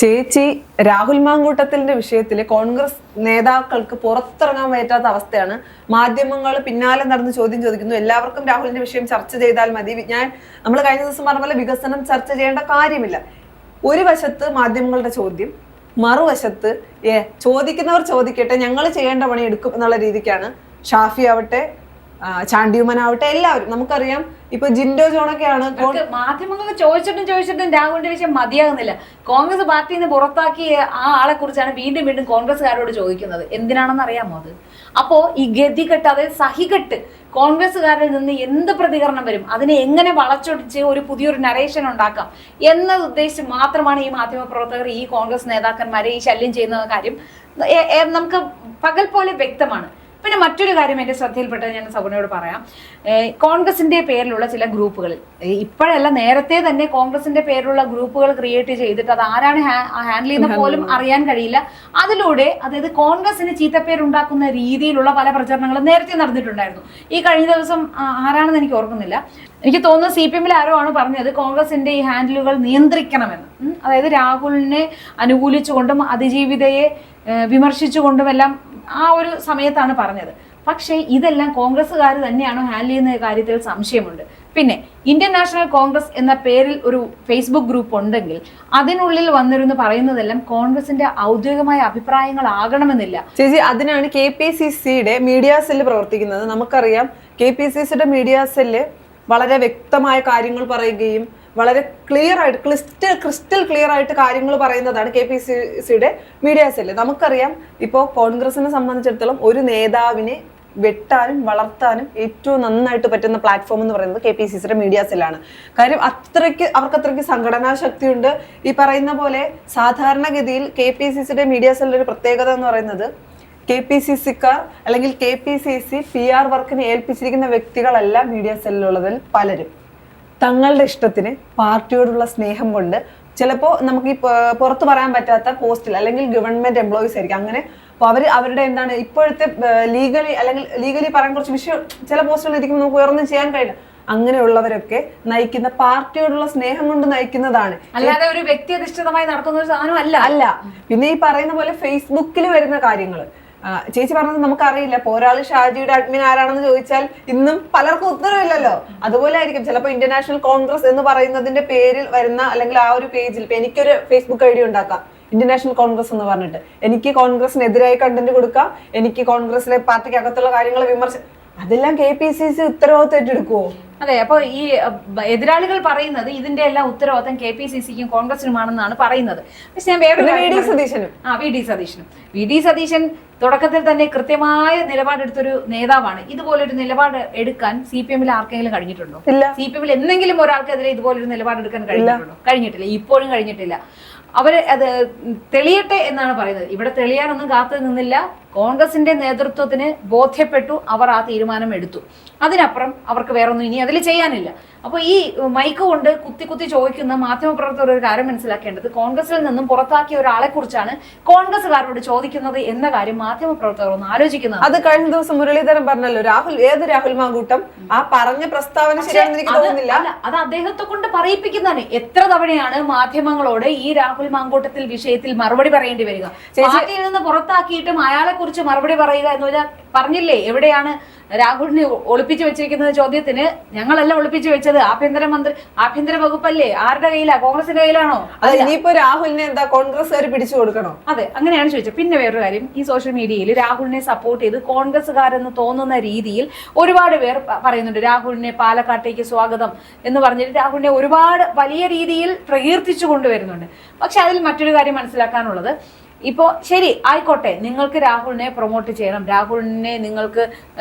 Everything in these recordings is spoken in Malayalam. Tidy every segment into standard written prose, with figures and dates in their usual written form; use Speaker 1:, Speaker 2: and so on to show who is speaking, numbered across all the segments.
Speaker 1: ചേച്ചി രാഹുൽ മാങ്കൂട്ടത്തിന്റെ വിഷയത്തിൽ കോൺഗ്രസ് നേതാക്കൾക്ക് പുറത്തിറങ്ങാൻ പറ്റാത്ത അവസ്ഥയാണ്. മാധ്യമങ്ങൾ പിന്നാലെ നടന്ന് ചോദ്യം ചോദിക്കുന്നു. എല്ലാവർക്കും രാഹുലിന്റെ വിഷയം ചർച്ച ചെയ്താൽ മതി. നമ്മൾ കഴിഞ്ഞ ദിവസം പറഞ്ഞ പോലെ വികസനം ചർച്ച ചെയ്യേണ്ട കാര്യമില്ല. ഒരു വശത്ത് മാധ്യമങ്ങളുടെ ചോദ്യം, മറുവശത്ത് ചോദിക്കുന്നവർ ചോദിക്കട്ടെ, ഞങ്ങൾ ചെയ്യേണ്ട പണി എടുക്കും എന്നുള്ള രീതിക്കാണ് ഷാഫി ആവട്ടെ, ചാണ്ടിയുമനാവട്ടെ, എല്ലാവരും. നമുക്കറിയാം ഇപ്പൊ ജിൻഡോ ജോണൊക്കെയാണ്
Speaker 2: മാധ്യമങ്ങൾ ചോദിച്ചിട്ടും രാഹുലിന്റെ വിഷയം മതിയാകുന്നില്ല. കോൺഗ്രസ് പാർട്ടിയിൽ നിന്ന് പുറത്താക്കിയ ആ ആളെ കുറിച്ചാണ് വീണ്ടും കോൺഗ്രസ്സുകാരോട് ചോദിക്കുന്നത്. എന്തിനാണെന്ന് അറിയാമോ അത്? അപ്പോ ഈ ഗതികെട്ട്, അതായത് സഹികെട്ട് കോൺഗ്രസ്സുകാരിൽ നിന്ന് എന്ത് പ്രതികരണം വരും, അതിനെ എങ്ങനെ വളച്ചൊടിച്ച് ഒരു പുതിയൊരു നരേഷൻ ഉണ്ടാക്കാം എന്നത് ഉദ്ദേശിച്ച് മാത്രമാണ് ഈ മാധ്യമപ്രവർത്തകർ ഈ കോൺഗ്രസ് നേതാക്കന്മാരെ ഈ ശല്യം ചെയ്യുന്ന കാര്യം നമുക്ക് പകൽ പോലെ വ്യക്തമാണ്. പിന്നെ മറ്റൊരു കാര്യം എൻ്റെ ശ്രദ്ധയിൽപ്പെട്ടത് ഞാൻ സബുനയോട് പറയാം. കോൺഗ്രസിന്റെ പേരിലുള്ള ചില ഗ്രൂപ്പുകൾ, ഇപ്പോഴല്ല നേരത്തെ തന്നെ കോൺഗ്രസിന്റെ പേരിലുള്ള ഗ്രൂപ്പുകൾ ക്രിയേറ്റ് ചെയ്തിട്ട് അത് ആരാണ് ഹാൻഡിൽ ചെയ്യുന്ന പോലും അറിയാൻ കഴിയില്ല. അതിലൂടെ അതായത് കോൺഗ്രസിന് ചീത്തപ്പേരുണ്ടാക്കുന്ന രീതിയിലുള്ള പല പ്രചരണങ്ങളും നേരത്തെ നടന്നിട്ടുണ്ടായിരുന്നു. ഈ കഴിഞ്ഞ ദിവസം ആരാണെന്ന് എനിക്ക് ഓർക്കുന്നില്ല, എനിക്ക് തോന്നുന്നു CPM ആരോ ആണ് പറഞ്ഞത് കോൺഗ്രസിന്റെ ഈ ഹാൻഡിലുകൾ നിയന്ത്രിക്കണമെന്ന്. അതായത് രാഹുലിനെ അനുകൂലിച്ചുകൊണ്ടും അതിജീവിതയെ വിമർശിച്ചുകൊണ്ടുമെല്ലാം ആ ഒരു സമയത്താണ് പറഞ്ഞത്. പക്ഷേ ഇതെല്ലാം കോൺഗ്രസ്സുകാർ തന്നെയാണോ ഹാൻഡിൽ ചെയ്യുന്ന കാര്യത്തിൽ സംശയമുണ്ട്. പിന്നെ ഇന്ത്യൻ നാഷണൽ കോൺഗ്രസ് എന്ന പേരിൽ ഒരു ഫേസ്ബുക്ക് ഗ്രൂപ്പ് ഉണ്ടെങ്കിൽ അതിനുള്ളിൽ വന്നിരുന്ന് പറയുന്നതെല്ലാം കോൺഗ്രസിന്റെ ഔദ്യോഗികമായ അഭിപ്രായങ്ങളാകണമെന്നില്ല.
Speaker 1: ചേച്ചി, അതിനാണ് KPCCയുടെ മീഡിയ സെല്ല് പ്രവർത്തിക്കുന്നത്. നമുക്കറിയാം KPCCയുടെ മീഡിയ സെല്ല് വളരെ വ്യക്തമായ കാര്യങ്ങൾ പറയുകയും വളരെ ക്ലിയർ ആയിട്ട് ക്രിസ്റ്റൽ ക്ലിയർ ആയിട്ട് കാര്യങ്ങൾ പറയുന്നതാണ് KPCCയുടെ മീഡിയ സെല്ല്. നമുക്കറിയാം ഇപ്പോൾ കോൺഗ്രസിനെ സംബന്ധിച്ചിടത്തോളം ഒരു നേതാവിനെ വെട്ടാനും വളർത്താനും ഏറ്റവും നന്നായിട്ട് പറ്റുന്ന പ്ലാറ്റ്ഫോം എന്ന് പറയുന്നത് KPCCയുടെ മീഡിയ സെല്ലാണ്. കാര്യം അവർക്ക് സംഘടനാ ശക്തിയുണ്ട്. ഈ പറയുന്ന പോലെ സാധാരണഗതിയിൽ KPCCയുടെ മീഡിയ സെല്ലിന്റെ ഒരു പ്രത്യേകത എന്ന് പറയുന്നത് KPCCക്കാർ അല്ലെങ്കിൽ KPCC PR വർക്കിന് ഏൽപ്പിച്ചിരിക്കുന്ന വ്യക്തികളല്ല മീഡിയ സെല്ലിലുള്ളതിൽ പലരും. തങ്ങളുടെ ഇഷ്ടത്തിന് പാർട്ടിയോടുള്ള സ്നേഹം കൊണ്ട് ചിലപ്പോൾ നമുക്ക് ഈ പുറത്തു പറയാൻ പറ്റാത്ത പോസ്റ്റിൽ അല്ലെങ്കിൽ ഗവൺമെന്റ് എംപ്ലോയീസ് ആയിരിക്കും. അങ്ങനെ അപ്പോൾ അവരുടെ എന്താണ് ഇപ്പോഴത്തെ ലീഗലി പറയാൻ കുറച്ച് വിഷയം ചില പോസ്റ്റുകൾ ഇരിക്കുമ്പോൾ നമുക്ക് ഉയർന്നു ചെയ്യാൻ കഴിയില്ല. അങ്ങനെയുള്ളവരൊക്കെ നയിക്കുന്ന പാർട്ടിയോടുള്ള സ്നേഹം കൊണ്ട് നയിക്കുന്നതാണ്,
Speaker 2: അല്ലാതെ ഒരു വ്യക്തിയധിഷ്ഠിതമായി നടത്തുന്ന ഒരു സാധനം അല്ല.
Speaker 1: പിന്നെ ഈ പറയുന്ന പോലെ ഫേസ്ബുക്കിൽ വരുന്ന കാര്യങ്ങൾ ചേച്ചി പറഞ്ഞത് നമുക്കറിയില്ല. പോരാളി ഷാജിയുടെ അഡ്മിൻ ആരാണെന്ന് ചോദിച്ചാൽ ഇന്നും പലർക്കും ഉത്തരവില്ലല്ലോ. അതുപോലെ ആയിരിക്കും ചിലപ്പോൾ ഇന്ത്യൻ നാഷണൽ കോൺഗ്രസ് എന്ന് പറയുന്നതിന്റെ പേരിൽ വരുന്ന അല്ലെങ്കിൽ ആ ഒരു പേജിൽ ഇപ്പൊ എനിക്കൊരു ഫേസ്ബുക്ക് ID ഉണ്ടാക്കാം, ഇന്ത്യൻ നാഷണൽ കോൺഗ്രസ് എന്ന് പറഞ്ഞിട്ട്. എനിക്ക് കോൺഗ്രസിനെതിരായി കണ്ടന്റ് കൊടുക്കാം, എനിക്ക് കോൺഗ്രസിലെ പാർട്ടിക്ക് അകത്തുള്ള കാര്യങ്ങൾ അതെല്ലാം KPCC ഉത്തരവാദിത്വം ഏറ്റെടുക്കുവോ?
Speaker 2: അതെ. അപ്പൊ ഈ എതിരാളികൾ പറയുന്നത് ഇതിന്റെ എല്ലാം ഉത്തരവാദിത്തം KPCCക്കും കോൺഗ്രസിനുമാണെന്നാണ് പറയുന്നത്. പക്ഷെ ഞാൻ വേറെ വി ഡി സതീശൻ തുടക്കത്തിൽ തന്നെ കൃത്യമായ നിലപാടെടുത്തൊരു നേതാവാണ്. ഇതുപോലൊരു നിലപാട് എടുക്കാൻ CPM ആർക്കെങ്കിലും കഴിഞ്ഞിട്ടുണ്ടോ? CPM എന്തെങ്കിലും ഒരാൾക്കെതിരെ ഇതുപോലൊരു നിലപാടെടുക്കാൻ കഴിഞ്ഞിട്ടില്ല. ഇപ്പോഴും കഴിഞ്ഞിട്ടില്ല. അവര് അത് തെളിയട്ടെ എന്നാണ് പറയുന്നത്. ഇവിടെ തെളിയാനൊന്നും കാത്തു നിന്നില്ല. കോൺഗ്രസിന്റെ നേതൃത്വത്തിന് ബോധ്യപ്പെട്ടു, അവർ ആ തീരുമാനം എടുത്തു. അതിനപ്പുറം അവർക്ക് വേറൊന്നും ഇനി അതിൽ ചെയ്യാനില്ല. അപ്പോൾ ഈ മൈക്ക് കൊണ്ട് കുത്തി ചോദിക്കുന്ന മാധ്യമപ്രവർത്തകർ ഒരു കാര്യം മനസ്സിലാക്കേണ്ടത്, കോൺഗ്രസിൽ നിന്നും പുറത്താക്കിയ ഒരാളെ കുറിച്ചാണ് കോൺഗ്രസ്സുകാരോട് ചോദിക്കുന്നത് എന്ന കാര്യം മാധ്യമപ്രവർത്തകർ ഒന്ന് ആലോചിക്കുന്നത്.
Speaker 1: അത് കഴിഞ്ഞ ദിവസം മുരളീധരൻ പറഞ്ഞല്ലോ, രാഹുൽ മാങ്കൂട്ടം ആ പറഞ്ഞ പ്രസ്താവന ശരിയാണെന്ന് എനിക്ക് തോന്നുന്നില്ല.
Speaker 2: അത് അദ്ദേഹത്തെ കൊണ്ട് പറയിപ്പിക്കുന്നതാണ്. എത്ര തവണയാണ് മാധ്യമങ്ങളോട് ഈ രാഹുൽ മാങ്കൂട്ടത്തിൽ വിഷയത്തിൽ മറുപടി പറയേണ്ടി വരിക? പാർട്ടിയിൽ നിന്ന് പുറത്താക്കിയിട്ടും അയാളെ കുറിച്ച് മറുപടി പറയുക എന്ന് പറഞ്ഞാൽ പറഞ്ഞില്ലേ, എവിടെയാണ് രാഹുലിനെ ഒളിപ്പിച്ചു വെച്ചിരിക്കുന്നത് ചോദ്യത്തിന് ഞങ്ങളല്ല ഒളിപ്പിച്ചു വെച്ചത്, ആഭ്യന്തര വകുപ്പല്ലേ, ആരുടെ കയ്യിലാ? കോൺഗ്രസിന്റെ കയ്യിലാണോ?
Speaker 1: ഇനിയിപ്പോ രാഹുലിനെ എന്താ കോൺഗ്രസ്സുകാർ പിടിച്ചു കൊടുക്കണോ?
Speaker 2: അതെ, അങ്ങനെയാണ് ചോദിച്ചത്. പിന്നെ വേറൊരു കാര്യം, ഈ സോഷ്യൽ മീഡിയയിൽ രാഹുലിനെ സപ്പോർട്ട് ചെയ്ത് കോൺഗ്രസ്സുകാരെന്ന് തോന്നുന്ന രീതിയിൽ ഒരുപാട് പേർ പറയുന്നുണ്ട്. രാഹുലിനെ പാലക്കാട്ടേക്ക് സ്വാഗതം എന്ന് പറഞ്ഞിട്ട് രാഹുലിനെ ഒരുപാട് വലിയ രീതിയിൽ പ്രകീർത്തിച്ചു കൊണ്ടുവരുന്നുണ്ട്. പക്ഷെ അതിൽ മറ്റൊരു കാര്യം മനസ്സിലാക്കാനുള്ളത്, ഇപ്പോൾ ശരി ആയിക്കോട്ടെ, നിങ്ങൾക്ക് രാഹുലിനെ പ്രൊമോട്ട് ചെയ്യണം, രാഹുലിനെ നിങ്ങൾക്ക്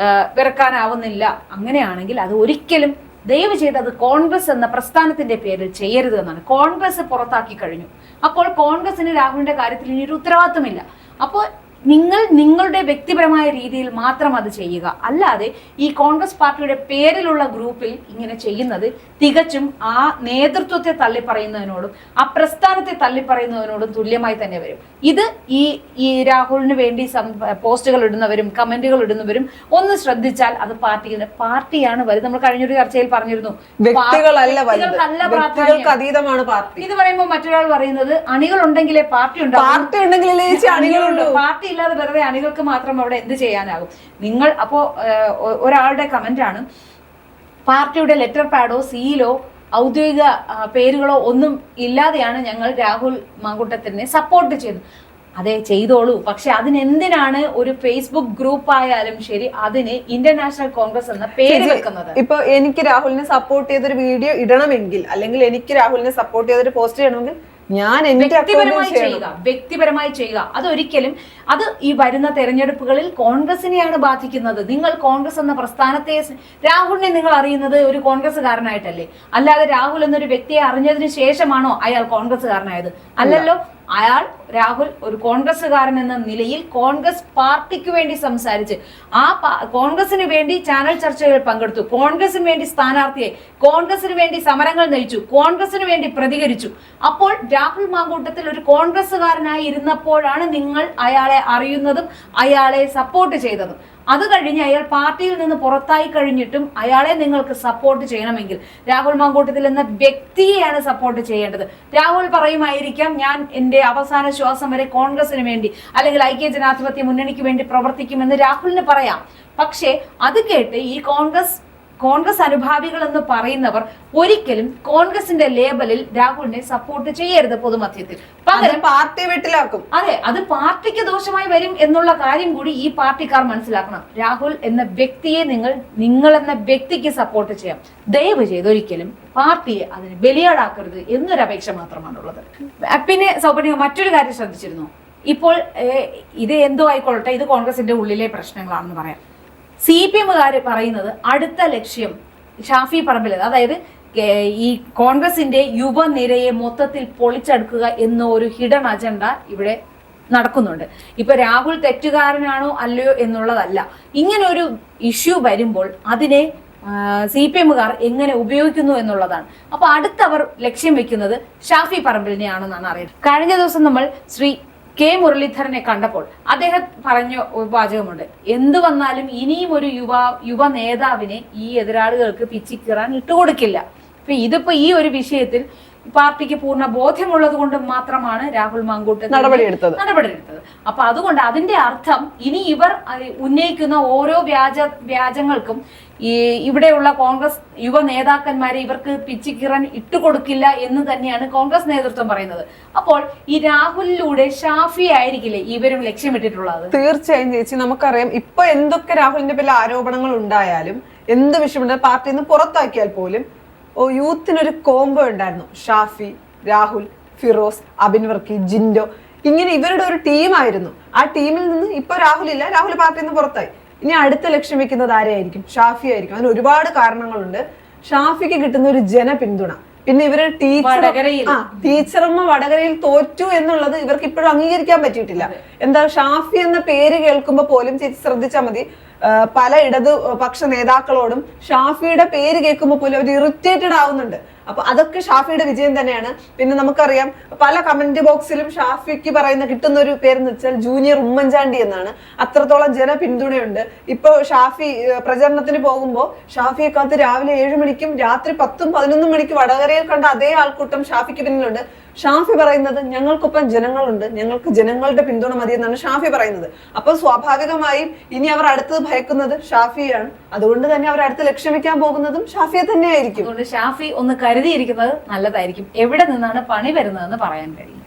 Speaker 2: വെറുക്കാനാവുന്നില്ല. അങ്ങനെയാണെങ്കിൽ അത് ഒരിക്കലും ദയവ് ചെയ്ത് അത് കോൺഗ്രസ് എന്ന പ്രസ്ഥാനത്തിന്റെ പേരിൽ ചെയ്യരുത് എന്നാണ്. കോൺഗ്രസ് പുറത്താക്കി കഴിഞ്ഞു. അപ്പോൾ കോൺഗ്രസിന് രാഹുലിന്റെ കാര്യത്തിൽ ഇനി ഒരു ഉത്തരവാദിത്തമില്ല. അപ്പോൾ നിങ്ങളുടെ വ്യക്തിപരമായ രീതിയിൽ മാത്രം അത് ചെയ്യുക. അല്ലാതെ ഈ കോൺഗ്രസ് പാർട്ടിയുടെ പേരിലുള്ള ഗ്രൂപ്പിൽ ഇങ്ങനെ ചെയ്യുന്നത് തികച്ചും ആ നേതൃത്വത്തെ തള്ളിപ്പറയുന്നതിനോടും ആ പ്രസ്ഥാനത്തെ തള്ളിപ്പറയുന്നതിനോടും തുല്യമായി തന്നെ വരും. ഇത് ഈ രാഹുലിന് വേണ്ടി പോസ്റ്റുകൾ ഇടുന്നവരും കമന്റുകൾ ഇടുന്നവരും ഒന്ന് ശ്രദ്ധിച്ചാൽ അത് പാർട്ടിയാണ് വലുത്. നമ്മൾ കഴിഞ്ഞൊരു ചർച്ചയിൽ പറഞ്ഞിരുന്നു,
Speaker 1: വ്യക്തികൾക്ക് അതീതമാണ് പാർട്ടി.
Speaker 2: ഇത് പറയുമ്പോൾ മറ്റൊരാൾ പറയുന്നത് അണികൾ ഉണ്ടെങ്കിലേ പാർട്ടി ഉണ്ടാവും, പാർട്ടി ഇല്ലാതെ വെറുതെ അണികൾക്ക് മാത്രം അവിടെ എന്ത് ചെയ്യാനാകും. നിങ്ങൾ അപ്പോ ഒരാളുടെ കമന്റ് ആണ്, പാർട്ടിയുടെ ലെറ്റർ പാഡോ സീലോ ഔദ്യോഗിക പേരുകളോ ഒന്നും ഇല്ലാതെയാണ് ഞങ്ങൾ രാഹുൽ മാങ്കൂട്ടത്തിനെ സപ്പോർട്ട് ചെയ്തത്. അതെ, ചെയ്തോളൂ. പക്ഷെ അതിനെന്തിനാണ് ഒരു ഫേസ്ബുക്ക് ഗ്രൂപ്പ് ആയാലും ശരി അതിന് ഇന്ത്യൻ നാഷണൽ കോൺഗ്രസ് എന്ന പേര് വെക്കുന്നത്?
Speaker 1: ഇപ്പൊ എനിക്ക് രാഹുലിനെ സപ്പോർട്ട് ചെയ്തൊരു വീഡിയോ ഇടണമെങ്കിൽ, അല്ലെങ്കിൽ എനിക്ക് രാഹുലിനെ സപ്പോർട്ട് ചെയ്തൊരു പോസ്റ്റ് ചെയ്യണമെങ്കിൽ ഞാൻ
Speaker 2: വ്യക്തിപരമായി ചെയ്യുക. അതൊരിക്കലും അത് ഈ വരുന്ന തെരഞ്ഞെടുപ്പുകളിൽ കോൺഗ്രസിനെയാണ് ബാധിക്കുന്നത്. നിങ്ങൾ കോൺഗ്രസ് എന്ന പ്രസ്ഥാനത്തെ, രാഹുലിനെ നിങ്ങൾ അറിയുന്നത് ഒരു കോൺഗ്രസ്സുകാരനായിട്ടല്ലേ, അല്ലാതെ രാഹുൽ എന്നൊരു വ്യക്തിയെ അറിഞ്ഞതിന് ശേഷമാണോ അയാൾ കോൺഗ്രസ്സുകാരനായത്? അല്ലല്ലോ. രാഹുൽ ഒരു കോൺഗ്രസ്സുകാരൻ എന്ന നിലയിൽ കോൺഗ്രസ് പാർട്ടിക്ക് വേണ്ടി സംസാരിച്ച് കോൺഗ്രസിന് വേണ്ടി ചാനൽ ചർച്ചകളിൽ പങ്കെടുത്തു, കോൺഗ്രസിന് വേണ്ടി സ്ഥാനാർത്ഥിയെ, കോൺഗ്രസിന് വേണ്ടി സമരങ്ങൾ നയിച്ചു, കോൺഗ്രസിന് വേണ്ടി പ്രതികരിച്ചു. അപ്പോൾ രാഹുൽ മാങ്കൂട്ടത്തിൽ ഒരു കോൺഗ്രസ്സുകാരനായി ഇരുന്നപ്പോഴാണ് നിങ്ങൾ അയാളെ അറിയുന്നതും അയാളെ സപ്പോർട്ട് ചെയ്തതും. അത് കഴിഞ്ഞ് അയാൾ പാർട്ടിയിൽ നിന്ന് പുറത്തായി കഴിഞ്ഞിട്ടും അയാളെ നിങ്ങൾക്ക് സപ്പോർട്ട് ചെയ്യണമെങ്കിൽ രാഹുൽ മാങ്കൂട്ടത്തിൽ എന്ന വ്യക്തിയെയാണ് സപ്പോർട്ട് ചെയ്യേണ്ടത്. രാഹുൽ പറയുമായിരിക്കാം, ഞാൻ എൻ്റെ അവസാന ശ്വാസം വരെ കോൺഗ്രസിന് വേണ്ടി അല്ലെങ്കിൽ ഐക്യ ജനാധിപത്യ മുന്നണിക്ക് വേണ്ടി പ്രവർത്തിക്കുമെന്ന് രാഹുലിന് പറയാം. പക്ഷേ അത് കേട്ട് ഈ കോൺഗ്രസ് അനുഭാവികൾ എന്ന് പറയുന്നവർ ഒരിക്കലും കോൺഗ്രസിന്റെ ലേബലിൽ രാഹുലിനെ സപ്പോർട്ട് ചെയ്യരുത് പൊതുമധ്യത്തിൽ. പകരം
Speaker 1: പാർട്ടി വീട്ടിലാക്കും.
Speaker 2: അതെ, അത് പാർട്ടിക്ക് ദോഷമായി വരും എന്നുള്ള കാര്യം കൂടി ഈ പാർട്ടിക്കാർ മനസ്സിലാക്കണം. രാഹുൽ എന്ന വ്യക്തിയെ നിങ്ങൾ എന്ന വ്യക്തിക്ക് സപ്പോർട്ട് ചെയ്യാം. ദയവ് ചെയ്ത് ഒരിക്കലും പാർട്ടിയെ അതിന് ബലിയാടാക്കരുത് എന്നൊരു അപേക്ഷ മാത്രമാണുള്ളത്. പിന്നെ സൗപർണിക മറ്റൊരു കാര്യം ശ്രദ്ധിച്ചിരുന്നു. ഇപ്പോൾ ഇത് എന്തോ ആയിക്കൊള്ളട്ടെ, ഇത് കോൺഗ്രസിന്റെ ഉള്ളിലെ പ്രശ്നങ്ങളാണെന്ന് പറയാം. CPM-കാർ പറയുന്നത് അടുത്ത ലക്ഷ്യം ഷാഫി പറമ്പിൽ, അതായത് ഈ കോൺഗ്രസിന്റെ യുവനിരയെ മൊത്തത്തിൽ പൊളിച്ചെടുക്കുക എന്ന ഒരു ഹിഡൻ അജണ്ട ഇവിടെ നടക്കുന്നുണ്ട്. ഇപ്പൊ രാഹുൽ തെറ്റുകാരനാണോ അല്ലയോ എന്നുള്ളതല്ല, ഇങ്ങനെ ഒരു ഇഷ്യൂ വരുമ്പോൾ അതിനെ CPM-കാർ എങ്ങനെ ഉപയോഗിക്കുന്നു എന്നുള്ളതാണ്. അപ്പൊ അടുത്തവർ ലക്ഷ്യം വെക്കുന്നത് ഷാഫി പറമ്പിലിനെയാണെന്നാണ് അറിയുന്നത്. കഴിഞ്ഞ ദിവസം നമ്മൾ ശ്രീ കെ മുരളീധരനെ കണ്ടപ്പോൾ അദ്ദേഹം പറഞ്ഞ വാചകമുണ്ട്, എന്തു വന്നാലും ഇനിയും ഒരു യുവ നേതാവിനെ ഈ എതിരാളികൾക്ക് പിച്ചിക്കീറാൻ ഇട്ടുകൊടുക്കില്ല. ഇതിപ്പോ ഈ ഒരു വിഷയത്തിൽ പാർട്ടിക്ക് പൂർണ്ണ ബോധ്യമുള്ളത് കൊണ്ട് മാത്രമാണ് രാഹുൽ മാങ്കൂട്ടത്തിൽ നടപടിയെടുത്തത്. അപ്പൊ അതുകൊണ്ട് അതിന്റെ അർത്ഥം ഇനി ഇവർ ഉന്നയിക്കുന്ന ഓരോ വ്യാജങ്ങൾക്കും ഇവിടെയുള്ള കോൺഗ്രസ് യുവ നേതാക്കന്മാരെ ഇവർക്ക് പിച്ചിക്കീറാൻ ഇട്ടുകൊടുക്കില്ല എന്ന് തന്നെയാണ് കോൺഗ്രസ് നേതൃത്വം പറയുന്നത്. അപ്പോൾ ഈ രാഹുലിലൂടെ ഷാഫി ആയിരിക്കില്ലേ ഇവരും ലക്ഷ്യമിട്ടിട്ടുള്ളത്?
Speaker 1: തീർച്ചയായും ചേച്ചി, നമുക്കറിയാം ഇപ്പൊ എന്തൊക്കെ രാഹുലിന്റെ പേരിൽ ആരോപണങ്ങൾ ഉണ്ടായാലും, എന്ത് വിഷയമുണ്ട് പാർട്ടിയിൽ നിന്ന് പുറത്താക്കിയാൽ പോലും യൂത്തിനൊരു കോംബോ ഉണ്ടായിരുന്നു. ഷാഫി, രാഹുൽ, ഫിറോസ്, അബിൻ വർക്കി, ജിൻഡോ, ഇങ്ങനെ ഇവരുടെ ഒരു ടീമായിരുന്നു. ആ ടീമിൽ നിന്ന് ഇപ്പൊ രാഹുൽ ഇല്ല, രാഹുൽ പാർട്ടിയിൽ നിന്ന് പുറത്തായി. ഇനി അടുത്ത ലക്ഷ്യം വെക്കുന്നത് ആരെയായിരിക്കും? ഷാഫി ആയിരിക്കും. അതിന് ഒരുപാട് കാരണങ്ങളുണ്ട്. ഷാഫിക്ക് കിട്ടുന്ന ഒരു ജനപിന്തുണ, പിന്നെ ഇവര് ടീച്ചറമ്മ വടകരയിൽ തോറ്റു എന്നുള്ളത് ഇവർക്ക് ഇപ്പോഴും അംഗീകരിക്കാൻ പറ്റിയിട്ടില്ല. എന്താ, ഷാഫി എന്ന പേര് കേൾക്കുമ്പോ പോലും ചേച്ചി ശ്രദ്ധിച്ചാൽ മതി, പല ഇടതുപക്ഷ നേതാക്കളോടും ഷാഫിയുടെ പേര് കേൾക്കുമ്പോൾ പോലും അവർ ഇറിറ്റേറ്റഡ് ആവുന്നുണ്ട്. അപ്പൊ അതൊക്കെ ഷാഫിയുടെ വിജയം തന്നെയാണ്. പിന്നെ നമുക്കറിയാം പല കമന്റ് ബോക്സിലും ഷാഫിക്ക് കിട്ടുന്ന ഒരു പേരെന്ന് വെച്ചാൽ ജൂനിയർ ഉമ്മൻചാണ്ടി എന്നാണ്. അത്രത്തോളം ജനപിന്തുണയുണ്ട്. ഇപ്പൊ ഷാഫി പ്രചരണത്തിന് പോകുമ്പോൾ ഷാഫിയെ കാത്ത് രാവിലെ 7 മണിക്കും രാത്രി 10ഉം 11 മണിക്ക് വടകരയിൽ കണ്ട അതേ ആൾക്കൂട്ടം ഷാഫിക്ക് പിന്നിലുണ്ട്. ഷാഫി പറയുന്നത് ഞങ്ങൾക്കൊപ്പം ജനങ്ങളുണ്ട്, ഞങ്ങൾക്ക് ജനങ്ങളുടെ പിന്തുണ മതി എന്നാണ് ഷാഫി പറയുന്നത്. അപ്പൊ സ്വാഭാവികമായും ഇനി അവർ അടുത്തത് ഭയക്കുന്നത് ഷാഫിയാണ്. അതുകൊണ്ട് തന്നെ അവർ അടുത്ത് ലക്ഷ്യം വെക്കാൻ പോകുന്നതും ഷാഫിയെ തന്നെയായിരിക്കും.
Speaker 2: അതുകൊണ്ട് ഷാഫി ഒന്ന് കരുതിയിരിക്കുന്നത് നല്ലതായിരിക്കും. എവിടെ നിന്നാണ് പണി വരുന്നതെന്ന് പറയാൻ കഴിയും.